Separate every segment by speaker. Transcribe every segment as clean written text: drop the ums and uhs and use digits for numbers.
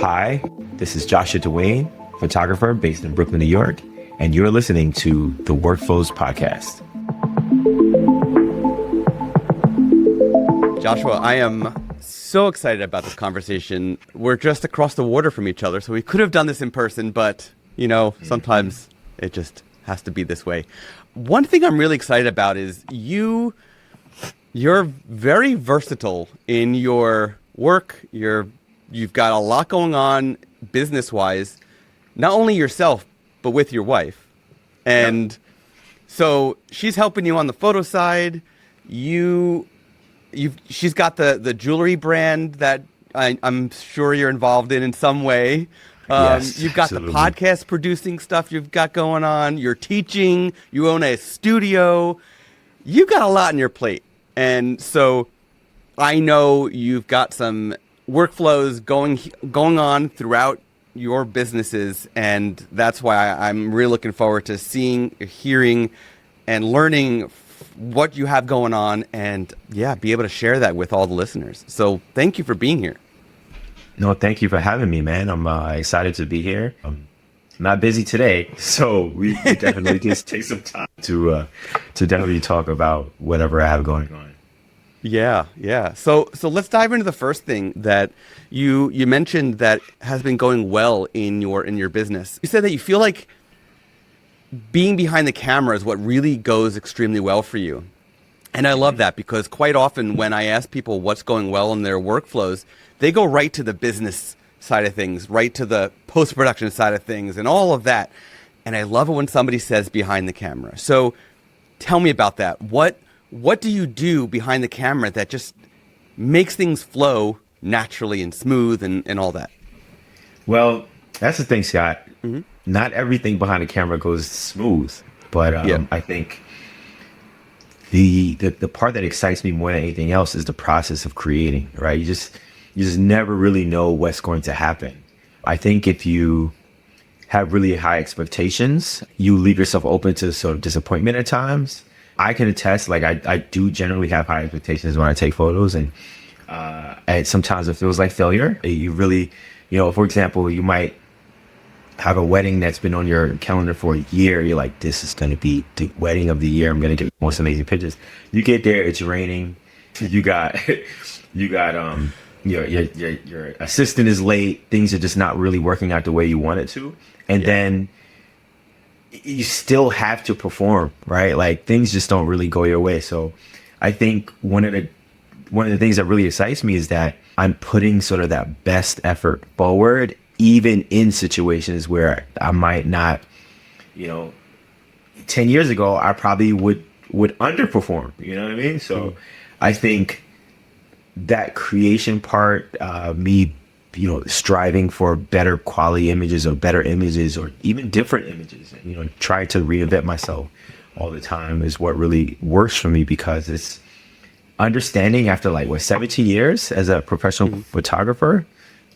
Speaker 1: Hi, this is Joshua Dwain, photographer based in Brooklyn, New York, and you're listening to the Workflows Podcast.
Speaker 2: Joshua, I am so excited about this conversation. We're just across the water from each other, so we could have done this in person, but, sometimes it just has to be this way. One thing I'm really excited about is you're very versatile in your work. You've got a lot going on business-wise, not only yourself, but with your wife. And so she's helping you on the photo side. She's got the jewelry brand that I'm sure you're involved in some way.
Speaker 1: Yes,
Speaker 2: you've got
Speaker 1: absolutely.
Speaker 2: the podcast producing stuff you've got going on. You're teaching. You own a studio. You've got a lot on your plate. And so I know you've got some workflows going on throughout your businesses. And that's why I'm really looking forward to seeing, hearing, and learning what you have going on and, be able to share that with all the listeners. So thank you for being here.
Speaker 1: No, thank you for having me, man. I'm excited to be here. I'm not busy today, so we definitely just take some time to definitely talk about whatever I have going on.
Speaker 2: Yeah. So let's dive into the first thing that you mentioned that has been going well in your business. You said that you feel like being behind the camera is what really goes extremely well for you. And I love that because quite often when I ask people what's going well in their workflows, they go right to the business side of things, right to the post-production side of things and all of that. And I love it when somebody says behind the camera. So tell me about that. What do you do behind the camera that just makes things flow naturally and smooth and all that?
Speaker 1: Well, that's the thing, Scott. Mm-hmm. Not everything behind the camera goes smooth, but I think the part that excites me more than anything else is the process of creating, right? You just never really know what's going to happen. I think if you have really high expectations, you leave yourself open to sort of disappointment at times. I can attest, like I do generally have high expectations when I take photos, and sometimes it feels like failure. You really, for example, you might have a wedding that's been on your calendar for a year. You're like, this is going to be the wedding of the year. I'm going to get the most amazing pictures. You get there, it's raining. You got your assistant is late. Things are just not really working out the way you want it to. And then you still have to perform, right? Like things just don't really go your way. So I think one of the things that really excites me is that I'm putting sort of that best effort forward, even in situations where I might not, 10 years ago, I probably would underperform, you know what I mean? So I think that creation part, me, striving for better quality images or better images or even different images, trying to reinvent myself all the time is what really works for me, because it's understanding after 17 years as a professional photographer,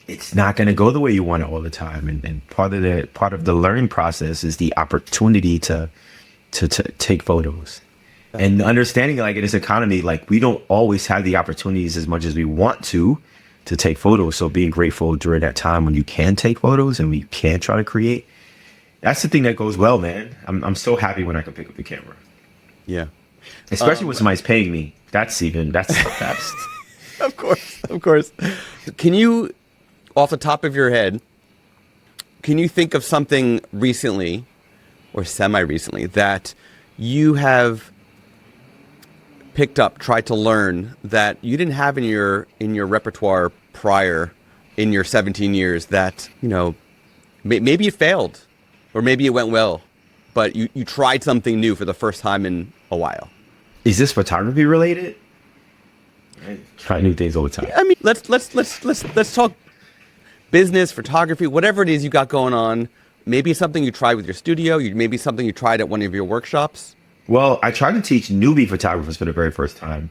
Speaker 1: it's not going to go the way you want it all the time. And part of the learning process is the opportunity to take photos. And understanding in this economy, we don't always have the opportunities as much as we want to take photos. So being grateful during that time when you can take photos and we can try to create, that's the thing that goes well, man. I'm so happy when I can pick up the camera.
Speaker 2: Yeah.
Speaker 1: Especially when somebody's paying me. That's the best.
Speaker 2: Of course. Can you, off the top of your head, can you think of something recently or semi-recently that you have picked up, tried to learn that you didn't have in your repertoire prior in your 17 years that, maybe it failed or maybe it went well, but you tried something new for the first time in a while?
Speaker 1: Is this photography related? I try new things all the time.
Speaker 2: I mean, let's talk business, photography, whatever it is you got going on. Maybe it's something you tried with your studio. Maybe something you tried at one of your workshops.
Speaker 1: Well, I tried to teach newbie photographers for the very first time.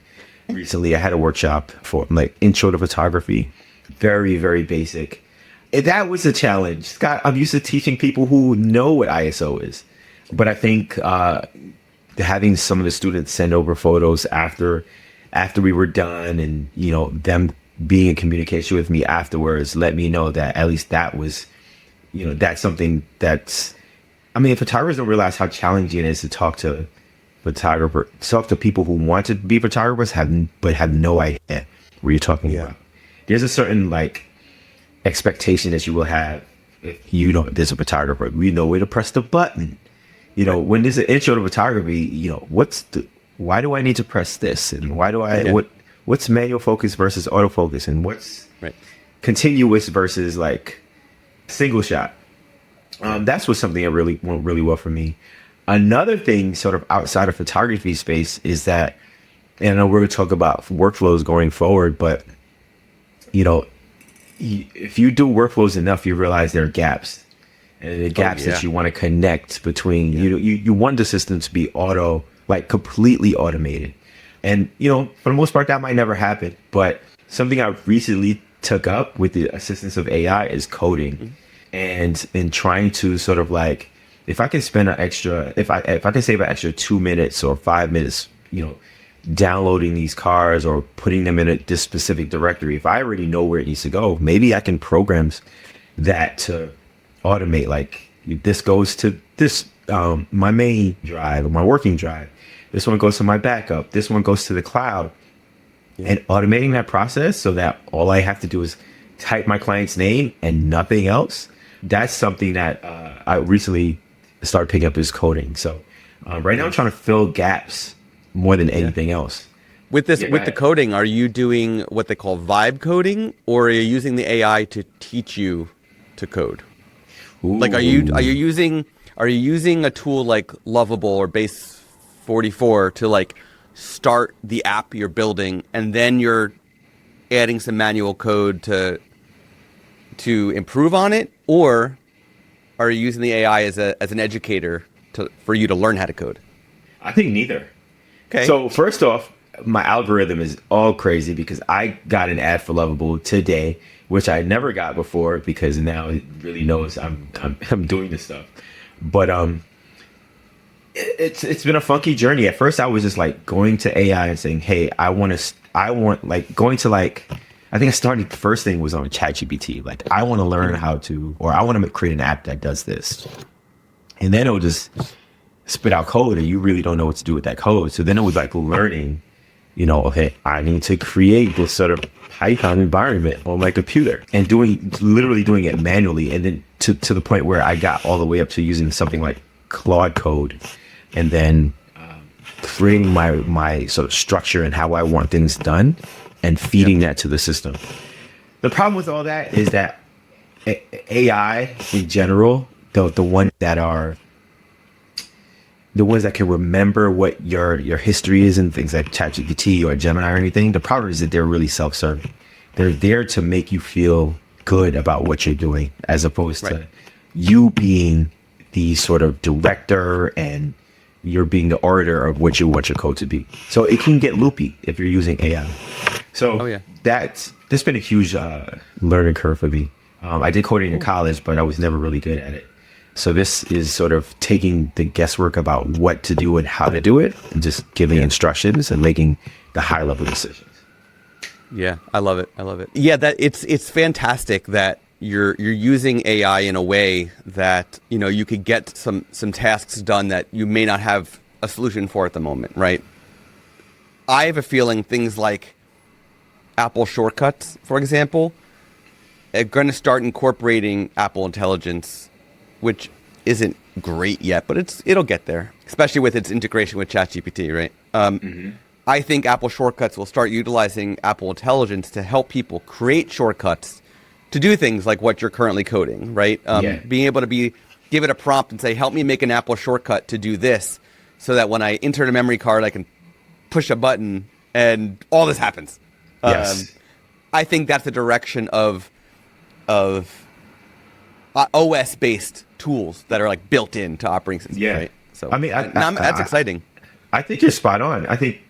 Speaker 1: Recently, I had a workshop for intro to photography. Very, very basic. And that was a challenge. Scott, I'm used to teaching people who know what ISO is. But I think having some of the students send over photos after we were done and, them being in communication with me afterwards let me know that at least that was, that's something that's, I mean, photographers don't realize how challenging it is to talk to people who want to be photographers but have no idea what you're talking about. There's a certain like expectation that you will have if you know there's a photographer. We know where to press the button. When there's an intro to photography, why do I need to press this? And why do what's manual focus versus autofocus? And what's continuous versus like single shot? That's what's something that really went really well for me. Another thing sort of outside of photography space is that, and I know we're going to talk about workflows going forward, but if you do workflows enough, you realize there are gaps. And the gaps that you want to connect between, you want the system to be completely automated. And, for the most part, that might never happen. But something I recently took up with the assistance of AI is coding. And in trying to sort of like, if I can spend if I can save an extra 2 minutes or 5 minutes, downloading these cars or putting them in this specific directory, if I already know where it needs to go, maybe I can program that to automate, like this goes to this, my main drive or my working drive. This one goes to my backup. This one goes to the cloud. And automating that process so that all I have to do is type my client's name and nothing else. That's something that I recently started picking up is coding. So right now I'm trying to fill gaps more than anything else.
Speaker 2: With the coding, are you doing what they call vibe coding, or are you using the AI to teach you to code? Ooh. Like, are you using a tool like Lovable or Base 44 to like start the app you're building, and then you're adding some manual code to improve on it, or are you using the AI as an educator for you to learn how to code?
Speaker 1: I think neither.
Speaker 2: Okay.
Speaker 1: So first off, my algorithm is all crazy because I got an ad for Lovable today, which I never got before because now it really knows I'm doing this stuff. But it's been a funky journey. At first, I was just like going to AI and saying, "Hey, I think I started, the first thing was on ChatGPT. Like, I want to learn how to, or I want to create an app that does this." And then it would just spit out code and you really don't know what to do with that code. So then it was like learning, okay, I need to create this sort of Python environment on my computer and literally doing it manually. And then to the point where I got all the way up to using something like Claude Code and then creating my sort of structure and how I want things done and feeding that to the system. The problem with all that is that AI in general, the ones that can remember what your history is and things like ChatGPT or Gemini or anything, the problem is that they're really self-serving. They're there to make you feel good about what you're doing, as opposed to you being the sort of director and you're being the orator of what you want your code to be. So it can get loopy if you're using AI. So that's been a huge learning curve for me. I did coding in college, but I was never really good at it. So this is sort of taking the guesswork about what to do and how to do it and just giving instructions and making the high level decisions.
Speaker 2: Yeah, I love it. Yeah, that it's fantastic that you're using AI in a way that, you could get some tasks done that you may not have a solution for at the moment, right? I have a feeling things like Apple shortcuts, for example, are going to start incorporating Apple Intelligence, which isn't great yet, but it'll get there, especially with its integration with ChatGPT, right? I think Apple Shortcuts will start utilizing Apple Intelligence to help people create shortcuts to do things like what you're currently coding, right? Being able to give it a prompt and say, help me make an Apple shortcut to do this, so that when I insert a memory card, I can push a button and all this happens.
Speaker 1: Yes.
Speaker 2: I think that's the direction of OS-based tools that are like built into operating systems, right? So I mean, that's exciting.
Speaker 1: I think you're spot on. I think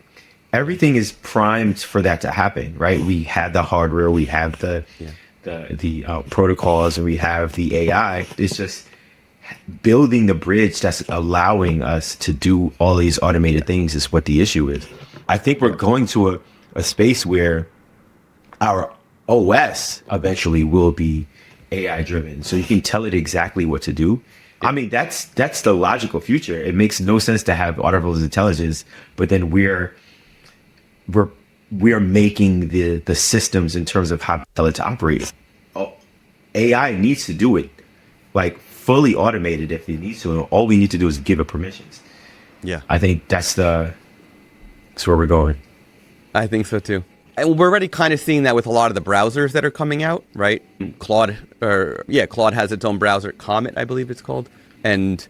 Speaker 1: everything is primed for that to happen, right? We have the hardware, we have the protocols, and we have the AI. It's just building the bridge that's allowing us to do all these automated things is what the issue is. I think we're going to a space where our OS eventually will be AI driven. So you can tell it exactly what to do. I mean, that's the logical future. It makes no sense to have artificial intelligence, but then we're making the systems in terms of how to tell it to operate. Oh, AI needs to do it like fully automated if it needs to. And all we need to do is give it permissions.
Speaker 2: Yeah.
Speaker 1: I think that's where we're going.
Speaker 2: I think so too. And we're already kind of seeing that with a lot of the browsers that are coming out, right? Claude has its own browser, Comet, I believe it's called. And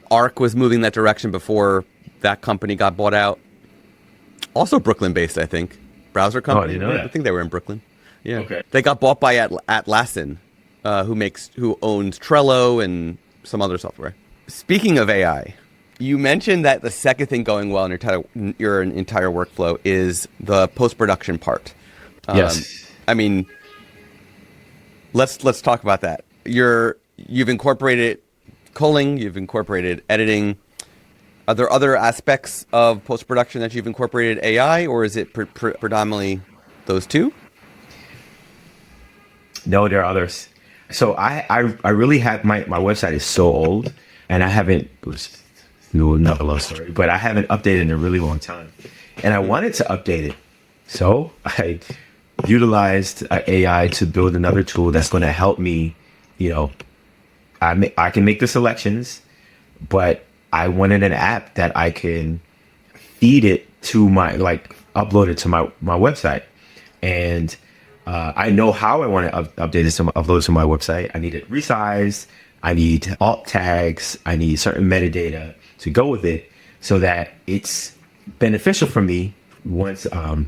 Speaker 2: Arc was moving that direction before that company got bought out. Also Brooklyn-based, I think. Browser company.
Speaker 1: I didn't know that.
Speaker 2: I think they were in Brooklyn. Yeah.
Speaker 1: Okay.
Speaker 2: They got bought by Atlassian, who owns Trello and some other software. Speaking of AI, you mentioned that the second thing going well in your entire workflow is the post-production part.
Speaker 1: Yes.
Speaker 2: I mean, let's talk about that. You've incorporated culling, you've incorporated editing. Are there other aspects of post-production that you've incorporated AI, or is it predominantly those two?
Speaker 1: No, there are others. So I really have my website is so old, and I haven't. Another love story, but I haven't updated in a really long time, and I wanted to update it. So I utilized AI to build another tool that's going to help me. I can make the selections, but I wanted an app that I can feed it to upload it to my website. And I know how I want to update it, upload it to my website. I need it resized. I need alt tags. I need certain metadata to go with it so that it's beneficial for me once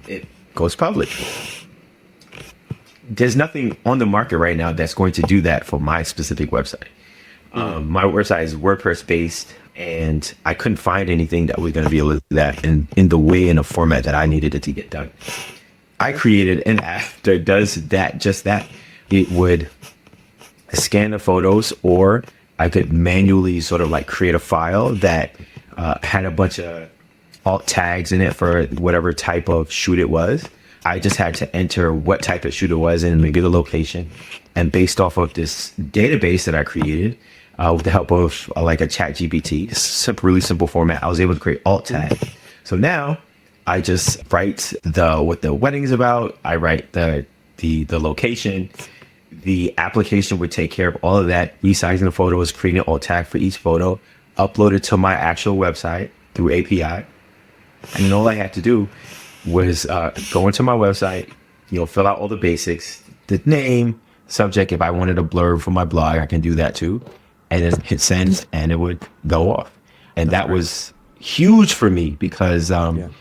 Speaker 1: it goes public. There's nothing on the market right now that's going to do that for my specific website. My website is WordPress based, and I couldn't find anything that was going to be able to do that in the way, in a format that I needed it to get done. I created an app that does just that. It would scan the photos, or I could manually sort of like create a file that had a bunch of alt tags in it for whatever type of shoot it was. I just had to enter what type of shoot it was and maybe the location. And based off of this database that I created, with the help of like a chat GPT, really simple format, I was able to create alt tag. So now I just write what the wedding is about. I write the location. The application would take care of all of that, resizing the photos, creating an alt tag for each photo, upload it to my actual website through API. And then all I had to do was go into my website, fill out all the basics, the name, subject. If I wanted a blurb for my blog, I can do that too. And then hit send, and it would go off. And that was huge for me because, when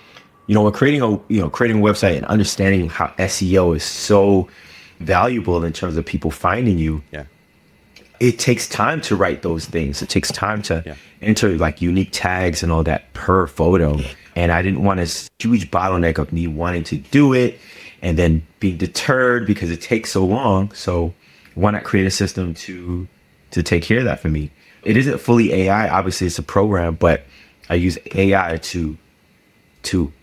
Speaker 1: creating a website and understanding how SEO is so valuable in terms of people finding you. Yeah. It takes time to write those things. It takes time to enter like unique tags and all that per photo. And I didn't want a huge bottleneck of me wanting to do it and then being deterred because it takes so long. So why not create a system to take care of that for me? It isn't fully AI. Obviously, it's a program, but I use AI to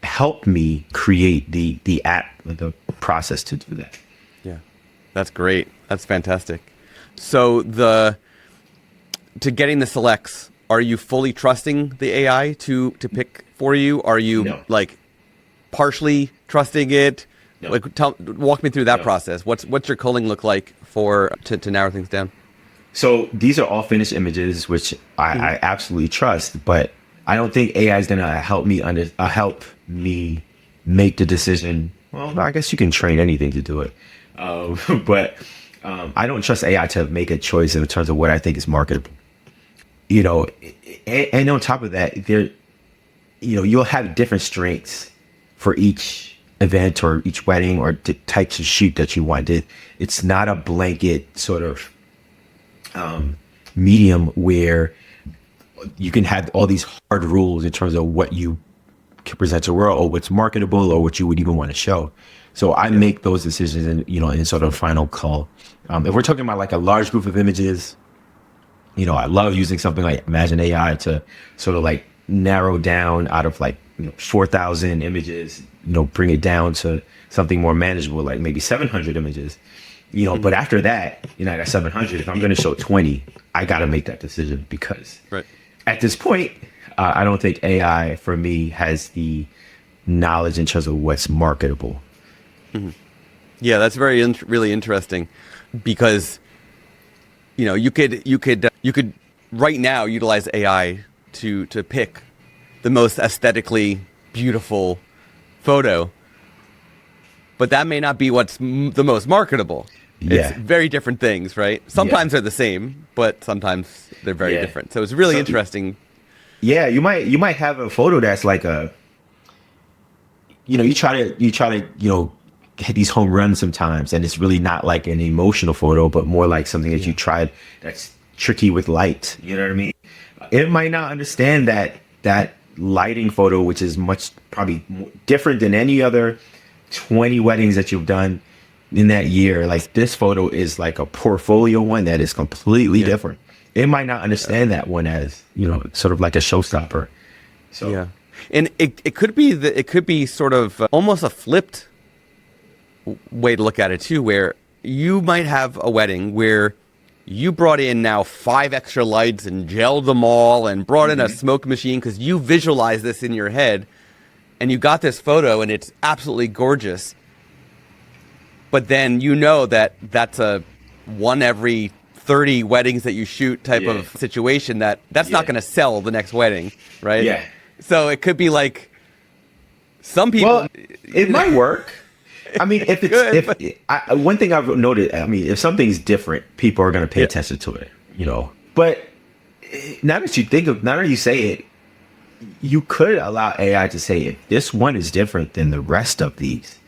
Speaker 1: help me create the app, the process to do that.
Speaker 2: Yeah, that's great. That's fantastic. So to getting the selects, are you fully trusting the AI to pick for you? Are you like partially trusting it? No. Like walk me through that process. What's your culling look like to narrow things down?
Speaker 1: So these are all finished images, which I absolutely trust, but I don't think AI is gonna help me make the decision. Well, I guess you can train anything to do it, but I don't trust AI to make a choice in terms of what I think is marketable. And on top of that, you'll have different strengths for each event or each wedding or the types of shoot that you want. It's not a blanket sort of medium where you can have all these hard rules in terms of what you can present to the world or what's marketable or what you would even want to show. So I make those decisions in sort of final call. If we're talking about like a large group of images, I love using something like imagen-ai to sort of like narrow down out of like 4,000 images, bring it down to something more manageable, like maybe 700 images, but after that, I got 700. If I'm going to show 20, I got to make that decision because
Speaker 2: Right.
Speaker 1: at this point, I don't think AI for me has the knowledge in terms of what's marketable.
Speaker 2: Yeah, that's really interesting because you could right now utilize AI to pick the most aesthetically beautiful photo, but that may not be what's the most marketable.
Speaker 1: Yeah.
Speaker 2: It's very different things, right? Sometimes they're the same, but sometimes they're very different. So it's really interesting.
Speaker 1: Yeah, you might have a photo that's like you try to hit these home runs sometimes, and it's really not like an emotional photo, but more like something that you tried that's tricky with light. You know what I mean? It might not understand that lighting photo, which is much probably different than any other 20 weddings that you've done in that year. Like this photo is like a portfolio one that is completely different. It might not understand that one as, sort of like a showstopper. So
Speaker 2: yeah, and it could be sort of almost a flipped way to look at it too, where you might have a wedding where you brought in now 5 extra lights and gelled them all and brought in a smoke machine because you visualize this in your head, and you got this photo and it's absolutely gorgeous. But then that's a one every 30 weddings that you shoot type of situation that's not going to sell the next wedding, right?
Speaker 1: Yeah.
Speaker 2: So it could be like some people.
Speaker 1: Well, it might work. I mean, one thing I've noted, I mean, if something's different, people are going to pay attention to it, But now that you say it, you could allow AI to say, if this one is different than the rest of these,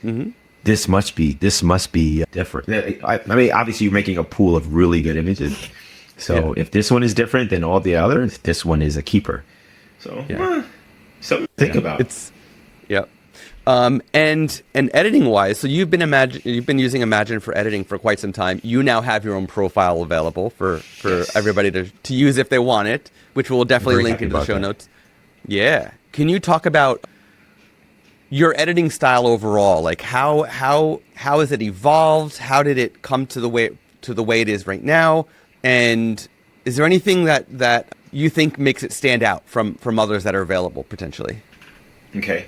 Speaker 1: this must be different. I mean, obviously you're making a pool of really good images. So if this one is different than all the others, this one is a keeper. So something to think about.
Speaker 2: And editing wise, so you've been using Imagen for editing for quite some time. You now have your own profile available for everybody to use if they want it, which we'll definitely link into the show notes. Yeah. Can you talk about your editing style overall? Like how has it evolved? How did it come to the way it is right now? And is there anything that you think makes it stand out from others that are available potentially?
Speaker 1: Okay.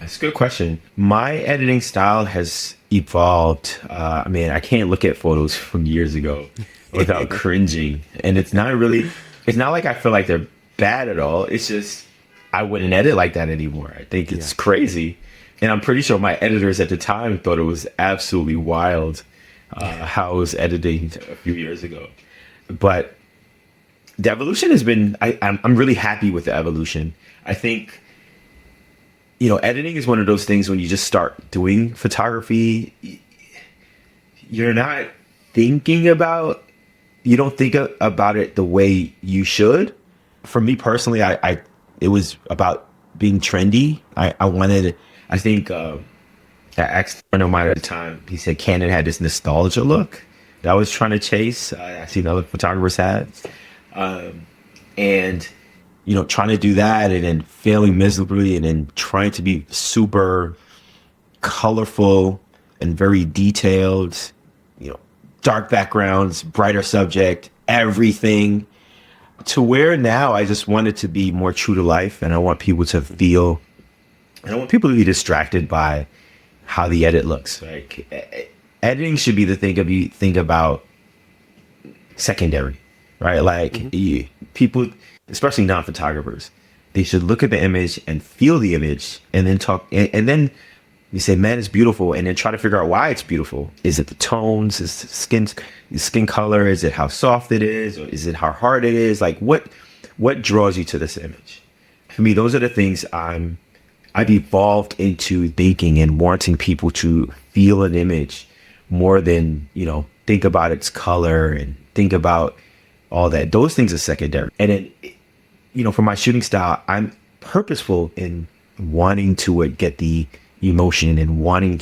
Speaker 1: That's a good question. My editing style has evolved. I mean, I can't look at photos from years ago without cringing. And it's not like I feel like they're bad at all. It's just, I wouldn't edit like that anymore. I think it's crazy. And I'm pretty sure my editors at the time thought it was absolutely wild how I was editing a few years ago. But the evolution has been, I'm really happy with the evolution. I think, editing is one of those things when you just start doing photography, you're not thinking about, you don't think about it the way you should. For me personally, it was about being trendy. I think I asked a friend of mine at the time, he said Canon had this nostalgia look that I was trying to chase. I seen other photographers had. And trying to do that and then failing miserably and then trying to be super colorful and very detailed, dark backgrounds, brighter subject, everything, to where now I just want it to be more true to life. And I want people to feel, I don't want people to be distracted by how the edit looks. Like editing should be the thing you think about secondary, right? Like people, especially non-photographers, they should look at the image and feel the image and then talk. And then you say, man, it's beautiful. And then try to figure out why it's beautiful. Is it the tones? Is the skin color? Is it how soft it is? Or is it how hard it is? Like what draws you to this image? For me, those are the things I've evolved into thinking and wanting people to feel an image more than, think about its color and think about all that. Those things are secondary. And then, for my shooting style, I'm purposeful in wanting to get the emotion and wanting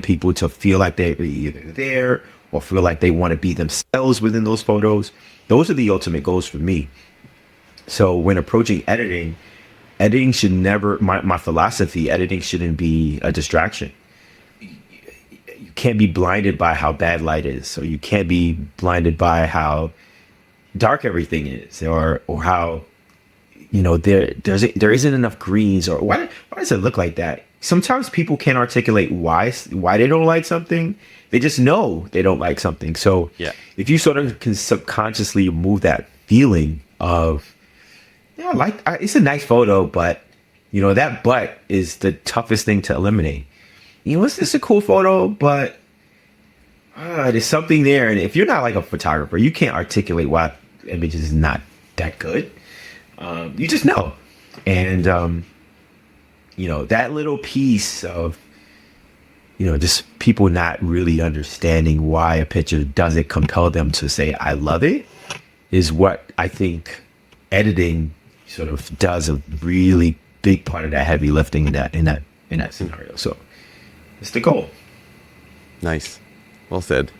Speaker 1: people to feel like they're either there or feel like they want to be themselves within those photos. Those are the ultimate goals for me. So when approaching editing, editing should never, my philosophy, editing shouldn't be a distraction. You can't be blinded by how bad light is, or you can't be blinded by how dark everything is, or how, there isn't enough greens, or why does it look like that? Sometimes people can't articulate why they don't like something. They just know they don't like something. So
Speaker 2: Yeah.
Speaker 1: if you sort of can subconsciously remove that feeling of, it's a nice photo, but that but is the toughest thing to eliminate. It's just a cool photo, but there's something there. And if you're not like a photographer, you can't articulate why image is not that good. You just know. And, that little piece of, just people not really understanding why a picture doesn't compel them to say, I love it, is what I think editing sort of does a really big part of that heavy lifting in that scenario. So it's the goal.
Speaker 2: Nice. Well said.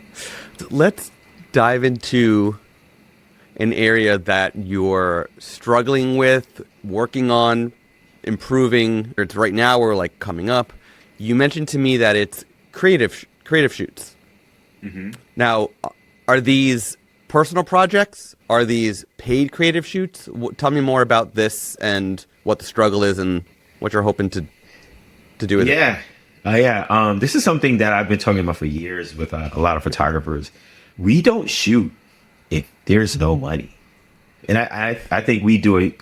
Speaker 2: Let's dive into an area that you're struggling with, working on, improving. It's right now or like coming up. You mentioned to me that it's creative shoots. Mm-hmm. Now, are these personal projects? Are these paid creative shoots? Tell me more about this and what the struggle is and what you're hoping to do with it.
Speaker 1: This is something that I've been talking about for years with a lot of photographers. We don't shoot if there's no money. And I think we do it.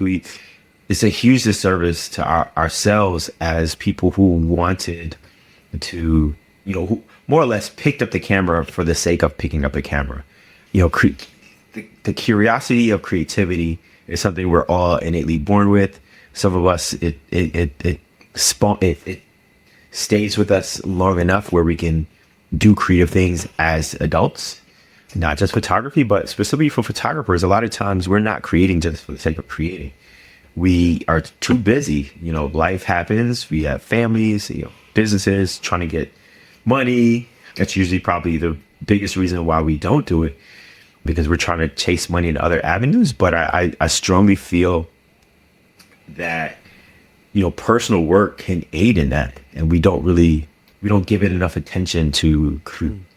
Speaker 1: It's a huge disservice to ourselves as people who wanted to, who more or less picked up the camera for the sake of picking up the camera. The curiosity of creativity is something we're all innately born with. Some of us, it stays with us long enough where we can do creative things as adults, not just photography, but specifically for photographers. A lot of times we're not creating just for the sake of creating. We are too busy. Life happens. We have families, businesses, trying to get money. That's usually probably the biggest reason why we don't do it, because we're trying to chase money in other avenues. But I strongly feel that, personal work can aid in that. And we don't give it enough attention to,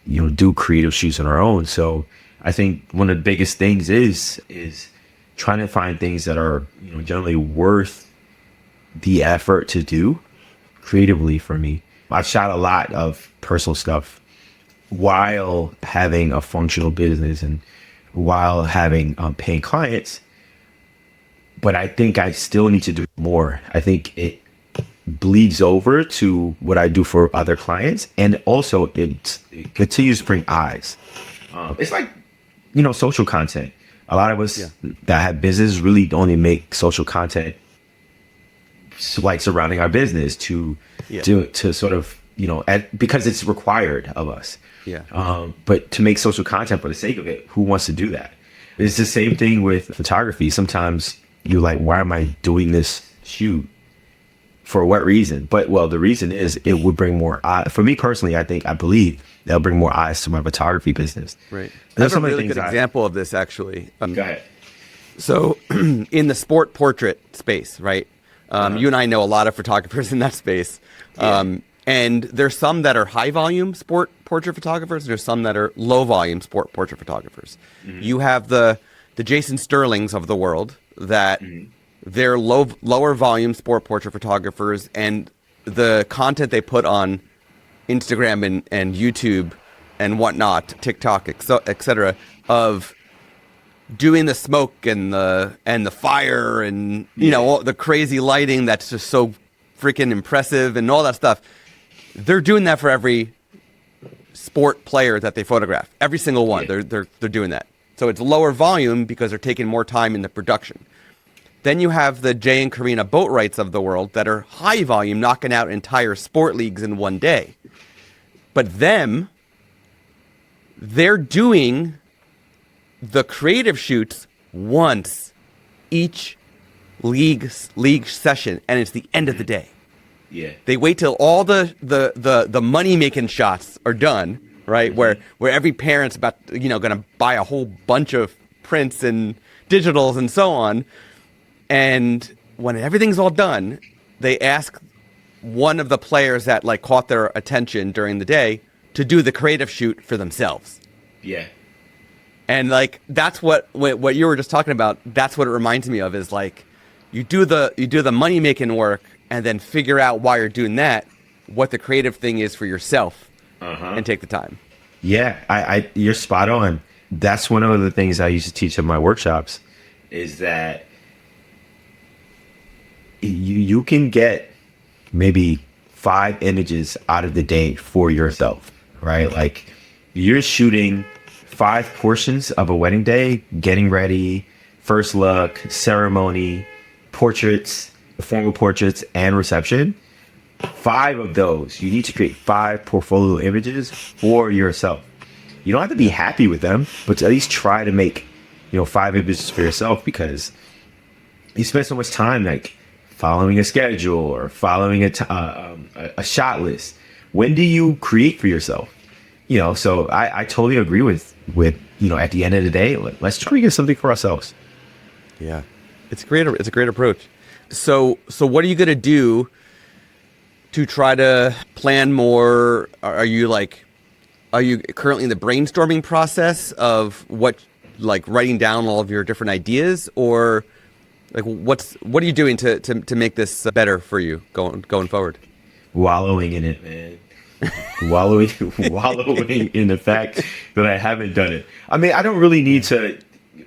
Speaker 1: do creative shoots on our own. So I think one of the biggest things is trying to find things that are, generally worth the effort to do creatively for me. I've shot a lot of personal stuff while having a functional business and while having paying clients. But I think I still need to do more. I think it bleeds over to what I do for other clients. And also it continues to bring eyes. It's like, social content. A lot of us that have business really only make social content like surrounding our business to sort of, because it's required of us. Yeah. But to make social content for the sake of it, who wants to do that? It's the same thing with photography. Sometimes you're like, why am I doing this shoot? For what reason? But the reason is it would bring more eyes. For me personally, I believe that'll bring more eyes to my photography business.
Speaker 2: Right. That's a really good example of this, actually.
Speaker 1: Go ahead.
Speaker 2: So in the sport portrait space, right? You and I know a lot of photographers in that space. And there's some that are high volume sport portrait photographers. There's some that are low volume sport portrait photographers. Mm-hmm. You have the Jason Sterlings of the world that they're lower volume sport portrait photographers, and the content they put on Instagram and YouTube and whatnot, TikTok, etc., of doing the smoke and the fire and all the crazy lighting that's just so freaking impressive and all that stuff. They're doing that for every sport player that they photograph. Every single one. Yeah. They're doing that. So it's lower volume because they're taking more time in the production. Then you have the Jay and Karina Boatwrights of the world that are high volume, knocking out entire sport leagues in one day. But they're doing the creative shoots once each league session, and it's the end of the day.
Speaker 1: Yeah.
Speaker 2: They wait till all the money making shots are done, right? Mm-hmm. Where every parent's about gonna buy a whole bunch of prints and digitals and so on. And when everything's all done, they ask one of the players that like caught their attention during the day to do the creative shoot for themselves.
Speaker 1: Yeah.
Speaker 2: And like that's what you were just talking about. That's what it reminds me of is like you do the money making work and then figure out while you're doing that what the creative thing is for yourself and take the time.
Speaker 1: Yeah, I you're spot on. That's one of the things I used to teach in my workshops is that you can get maybe 5 images out of the day for yourself, right? Like you're shooting 5 portions of a wedding day, getting ready, first look, ceremony, portraits, formal portraits, and reception. 5 of those, you need to create 5 portfolio images for yourself. You don't have to be happy with them, but to at least try to make, 5 images for yourself because you spend so much time like following a schedule or following a shot list. When do you create for yourself? So I totally agree with at the end of the day, let's try to get something for ourselves.
Speaker 2: Yeah, it's great. It's a great approach. So what are you going to do to try to plan more? Are you currently in the brainstorming process of like writing down all of your different ideas, or like what are you doing to make this better for you going forward?
Speaker 1: Wallowing in it, man. wallowing in the fact that I haven't done it. I mean, I don't really need to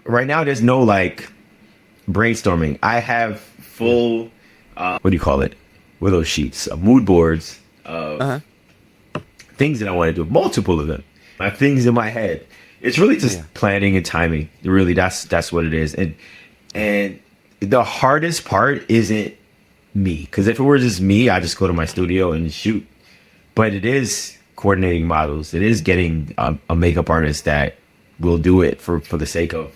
Speaker 1: right now. There's no like brainstorming. I have full what do you call it? What are those sheets? Mood boards of things that I want to do. Multiple of them. I have things in my head. It's really just planning and timing. Really, that's what it is. And the hardest part isn't me, because if it were just me, I just go to my studio and shoot. But it is coordinating models. It is getting a makeup artist that will do it for the sake of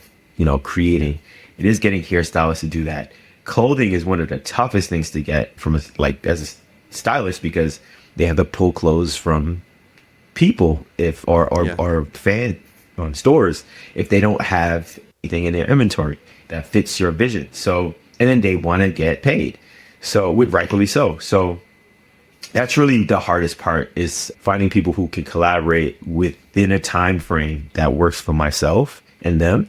Speaker 1: creating. It is getting hairstylists to do that. Clothing is one of the toughest things to get from as a stylist because they have to pull clothes from people or fan stores if they don't have anything in their inventory that fits your vision. So, and then they want to get paid. So, rightfully so. So that's really the hardest part is finding people who can collaborate within a time frame that works for myself and them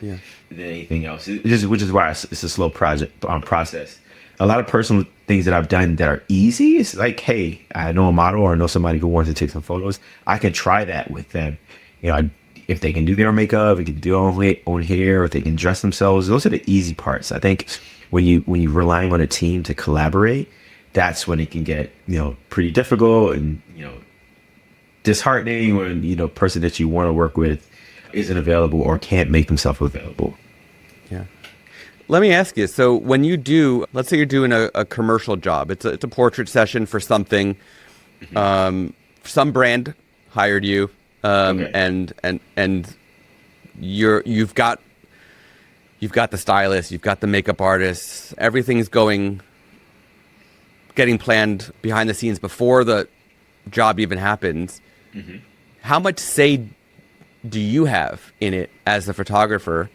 Speaker 1: than anything else. Which is why it's a slow process. A lot of personal things that I've done that are easy is like, hey, I know a model or I know somebody who wants to take some photos. I can try that with them. If they can do their makeup, if they can do their own hair, or if they can dress themselves, those are the easy parts. I think when you relying on a team to collaborate, that's when it can get pretty difficult and disheartening when person that you want to work with isn't available or can't make themselves available.
Speaker 2: Yeah. Let me ask you. So when you do, let's say you're doing a commercial job, it's a portrait session for something. Some brand hired you. And you've got the stylist, you've got the makeup artist, everything's getting planned behind the scenes before the job even happens. How much say do you have in it as a photographer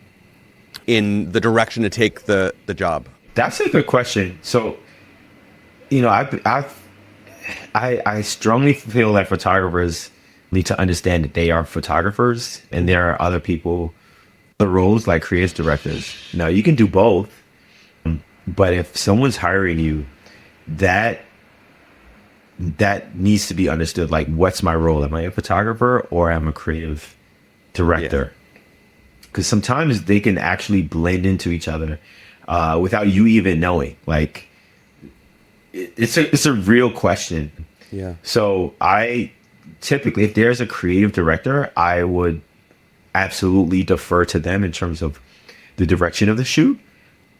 Speaker 2: in the direction to take the job?
Speaker 1: That's a good question. So, I strongly feel that photographers need to understand that they are photographers and there are other people, the roles like creative directors. Now you can do both, but if someone's hiring you, that needs to be understood. Like, what's my role? Am I a photographer or am I a creative director? Because sometimes they can actually blend into each other without you even knowing. Like, it's a real question.
Speaker 2: Yeah.
Speaker 1: So typically, if there's a creative director, I would absolutely defer to them in terms of the direction of the shoot.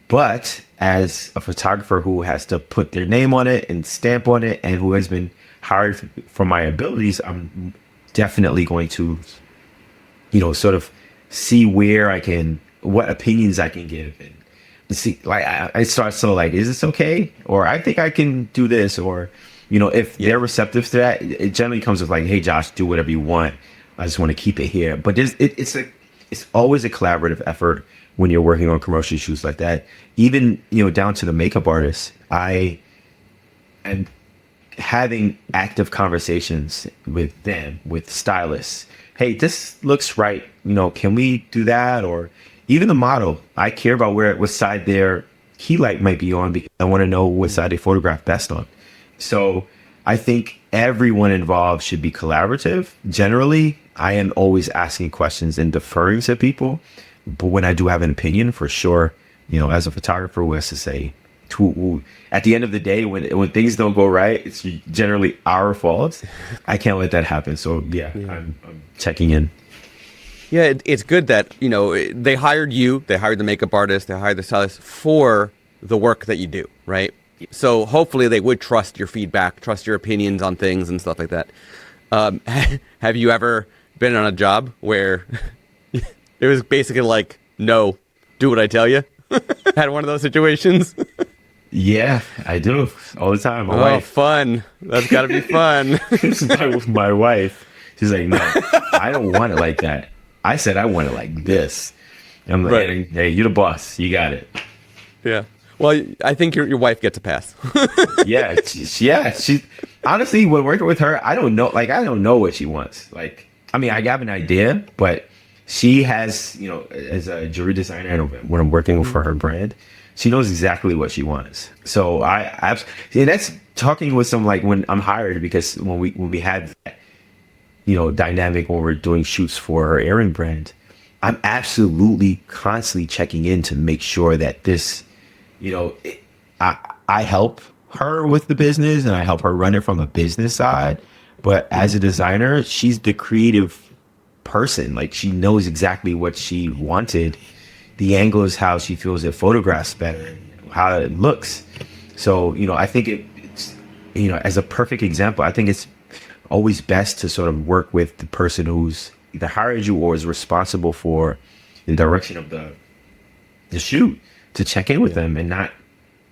Speaker 1: But as a photographer who has to put their name on it and stamp on it and who has been hired for my abilities, I'm definitely going to, sort of see what opinions I can give. And see, like, I start, is this okay? Or I think I can do this, or if they're receptive to that, it generally comes with like, hey, Josh, do whatever you want. I just want to keep it here. But it's it's always a collaborative effort when you're working on commercial shoots like that. Even, down to the makeup artist, I am having active conversations with them, with stylists. Hey, this looks right. Can we do that? Or even the model. I care about what side their key light might be on because I want to know what side they photograph best on. So I think everyone involved should be collaborative. Generally, I am always asking questions and deferring to people. But when I do have an opinion, for sure, as a photographer, who has to say, at the end of the day, when things don't go right, it's generally our fault. I can't let that happen. So yeah. I'm checking in.
Speaker 2: Yeah, it's good that, they hired you, they hired the makeup artist, they hired the stylist for the work that you do, right? So hopefully they would trust your feedback, trust your opinions on things and stuff like that. Have you ever been on a job where it was basically like, no, do what I tell you? Had one of those situations?
Speaker 1: Yeah, I do all the time. My wife.
Speaker 2: Fun. That's got to be fun.
Speaker 1: It's my wife. She's like, no, I don't want it like that. I said I want it like this. I'm like,
Speaker 2: right.
Speaker 1: Hey, you're the boss. You got it.
Speaker 2: Yeah. Well, I think your wife gets a pass.
Speaker 1: Yeah. She honestly, when working with her, I don't know. Like, I don't know what she wants. Like, I mean, I have an idea, but she has, as a jewelry designer, and when I'm working for her brand, she knows exactly what she wants. So and that's talking with some, like, when I'm hired, because when we had that, dynamic when we're doing shoots for her Earring brand, I'm absolutely constantly checking in to make sure that this, I help her with the business and I help her run it from a business side. But as a designer, she's the creative person. Like, she knows exactly what she wanted. The angle is how she feels it photographs better, how it looks. So, I think it's, as a perfect example, I think it's always best to sort of work with the person who's either hired you or is responsible for the direction of the shoot, to check in with them and not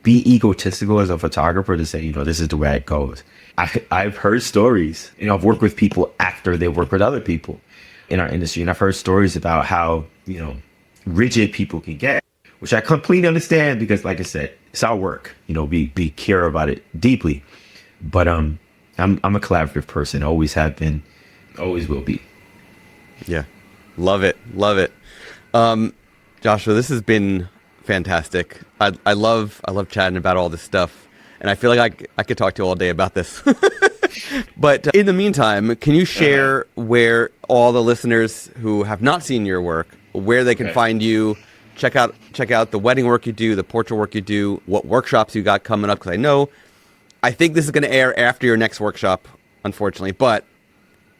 Speaker 1: be egotistical as a photographer to say, this is the way it goes. I've heard stories, I've worked with people after they work with other people in our industry. And I've heard stories about how, rigid people can get, which I completely understand because, like I said, it's our work, we care about it deeply. But, I'm a collaborative person, always have been, always will be.
Speaker 2: Yeah. Love it. Joshua, this has been fantastic. I love chatting about all this stuff, and I feel like I could talk to you all day about this. But in the meantime, can you share where all the listeners who have not seen your work, where they can find you, check out the wedding work you do, the portrait work you do, what workshops you got coming up? Because I think this is going to air after your next workshop, unfortunately, but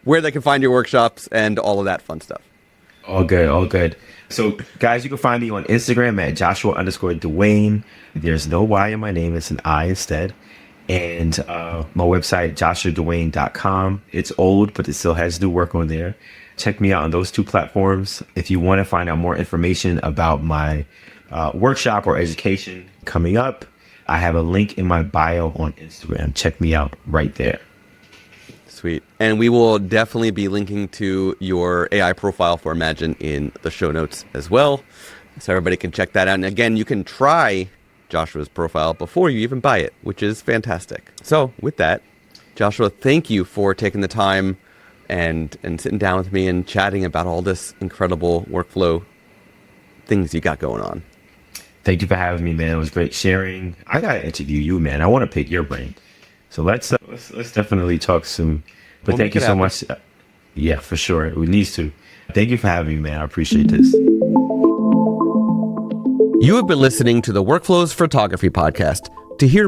Speaker 2: where they can find your workshops and all of that fun stuff.
Speaker 1: All good. So, guys, you can find me on Instagram at Joshua_Dwain. There's no Y in my name. It's an I instead. And my website, joshuadwain.com. It's old, but it still has new work on there. Check me out on those two platforms. If you want to find out more information about my workshop or education coming up, I have a link in my bio on Instagram. Check me out right there.
Speaker 2: Sweet. And we will definitely be linking to your AI profile for Imagine in the show notes as well, so everybody can check that out. And again, you can try Joshua's profile before you even buy it, which is fantastic. So with that, Joshua, thank you for taking the time and sitting down with me and chatting about all this incredible workflow things you got going on.
Speaker 1: Thank you for having me, man. It was great sharing. I gotta interview you, man. I want to pick your brain. So let's definitely talk soon. But thank you so much. Yeah, for sure. It needs to. Thank you for having me, man. I appreciate this.
Speaker 2: You have been listening to the Workflows Photography Podcast. To hear